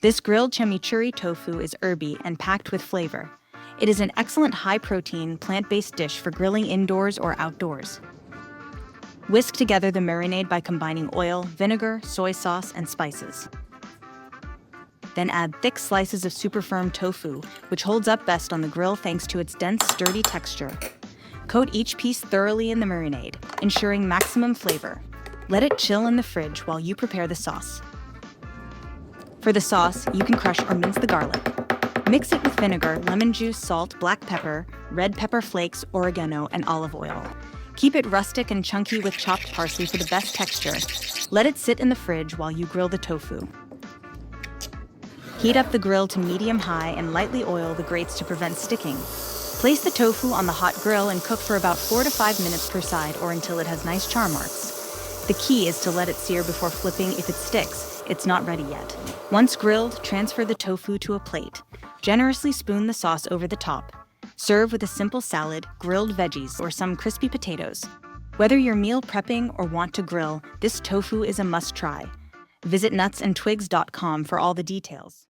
This grilled chimichurri tofu is herby and packed with flavor. It is an excellent high-protein, plant-based dish for grilling indoors or outdoors. Whisk together the marinade by combining oil, vinegar, soy sauce, and spices. Then add thick slices of super firm tofu, which holds up best on the grill thanks to its dense, sturdy texture. Coat each piece thoroughly in the marinade, ensuring maximum flavor. Let it chill in the fridge while you prepare the sauce. For the sauce, you can crush or mince the garlic. Mix it with vinegar, lemon juice, salt, black pepper, red pepper flakes, oregano, and olive oil. Keep it rustic and chunky with chopped parsley for the best texture. Let it sit in the fridge while you grill the tofu. Heat up the grill to medium-high and lightly oil the grates to prevent sticking. Place the tofu on the hot grill and cook for about 4 to 5 minutes per side or until it has nice char marks. The key is to let it sear before flipping. If it sticks, it's not ready yet. Once grilled, transfer the tofu to a plate. Generously spoon the sauce over the top. Serve with a simple salad, grilled veggies, or some crispy potatoes. Whether you're meal prepping or want to grill, this tofu is a must-try. Visit nutsandtwigs.com for all the details.